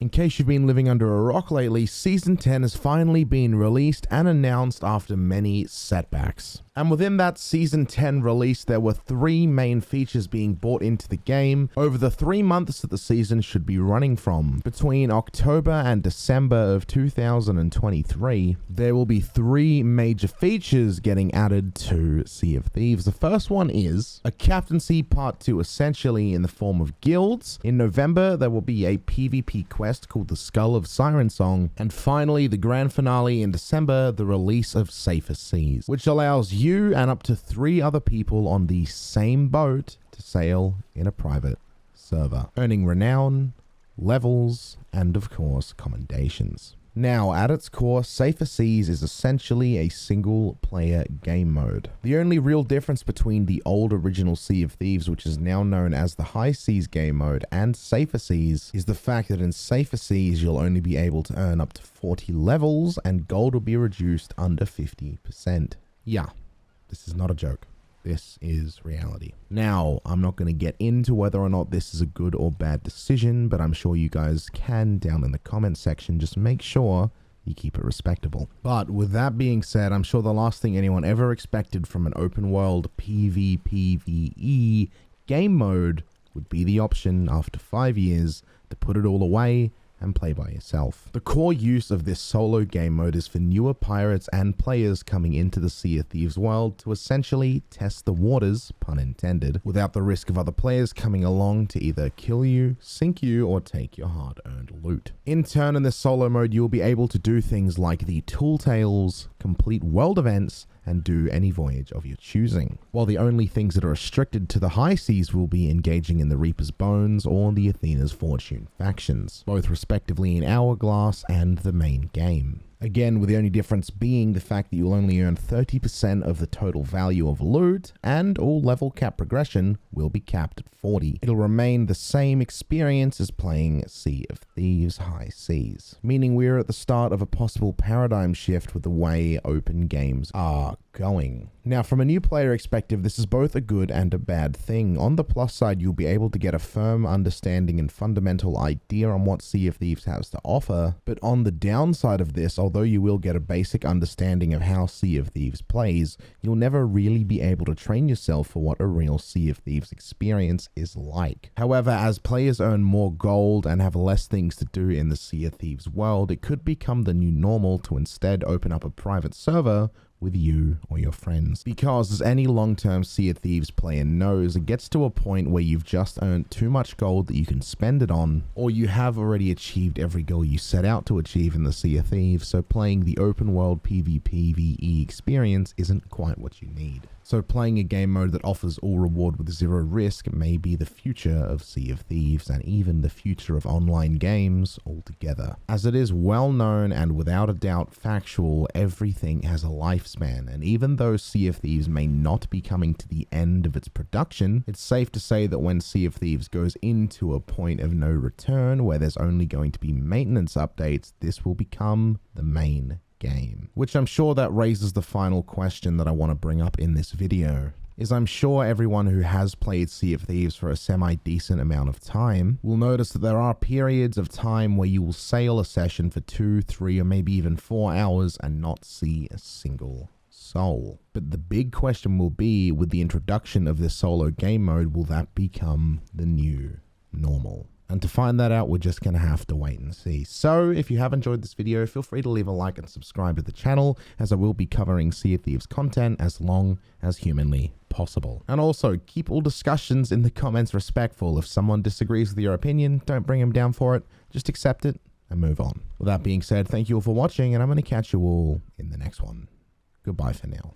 In case you've been living under a rock lately, Season 10 has finally been released and announced after many setbacks. And within that Season 10 release, there were 3 main features being brought into the game over the 3 months that the season should be running from. Between October and December of 2023, there will be 3 major features getting added to Sea of Thieves. The first one is a Captaincy Part 2, essentially in the form of guilds. In November, there will be a PvP quest called the Skull of Siren Song. And finally, the grand finale in December, the release of Safer Seas, which allows you and up to 3 other people on the same boat to sail in a private server, earning renown, levels, and of course, commendations. Now, at its core, Safer Seas is essentially a single-player game mode. The only real difference between the old original Sea of Thieves, which is now known as the High Seas game mode, and Safer Seas is the fact that in Safer Seas, you'll only be able to earn up to 40 levels, and gold will be reduced under 50%. Yeah, this is not a joke. This is reality. Now, I'm not going to get into whether or not this is a good or bad decision, but I'm sure you guys can down in the comment section. Just make sure you keep it respectable. But with that being said, I'm sure the last thing anyone ever expected from an open world PvPvE game mode would be the option after 5 years to put it all away and play by yourself. The core use of this solo game mode is for newer pirates and players coming into the Sea of Thieves world to essentially test the waters, pun intended, without the risk of other players coming along to either kill you, sink you, or take your hard-earned loot. In turn, in this solo mode, you'll be able to do things like the Tool Tales, complete world events, and do any voyage of your choosing. While the only things that are restricted to the high seas will be engaging in the Reaper's Bones or the Athena's Fortune factions, both respectively in Hourglass and the main game. Again, with the only difference being the fact that you'll only earn 30% of the total value of loot, and all level cap progression will be capped at 40. It'll remain the same experience as playing Sea of Thieves High Seas, meaning we're at the start of a possible paradigm shift with the way open games are going. Now, from a new player perspective, this is both a good and a bad thing. On the plus side, you'll be able to get a firm understanding and fundamental idea on what Sea of Thieves has to offer, but on the downside of this, although you will get a basic understanding of how Sea of Thieves plays, you'll never really be able to train yourself for what a real Sea of Thieves experience is like. However, as players earn more gold and have less things to do in the Sea of Thieves world, it could become the new normal to instead open up a private server with you or your friends. Because as any long-term Sea of Thieves player knows, it gets to a point where you've just earned too much gold that you can spend it on, or you have already achieved every goal you set out to achieve in the Sea of Thieves, so playing the open world PvPvE experience isn't quite what you need. So playing a game mode that offers all reward with 0 risk may be the future of Sea of Thieves, and even the future of online games altogether. As it is well known and without a doubt factual, everything has a lifespan, and even though Sea of Thieves may not be coming to the end of its production, it's safe to say that when Sea of Thieves goes into a point of no return, where there's only going to be maintenance updates, this will become the main game. Which I'm sure that raises the final question that I want to bring up in this video. Is I'm sure everyone who has played Sea of Thieves for a semi-decent amount of time will notice that there are periods of time where you will sail a session for 2, 3, or maybe even 4 hours and not see a single soul. But the big question will be, with the introduction of this solo game mode, will that become the new normal? And to find that out, we're just going to have to wait and see. So if you have enjoyed this video, feel free to leave a like and subscribe to the channel, as I will be covering Sea of Thieves content as long as humanly possible. And also, keep all discussions in the comments respectful. If someone disagrees with your opinion, don't bring them down for it. Just accept it and move on. With that being said, thank you all for watching, and I'm going to catch you all in the next one. Goodbye for now.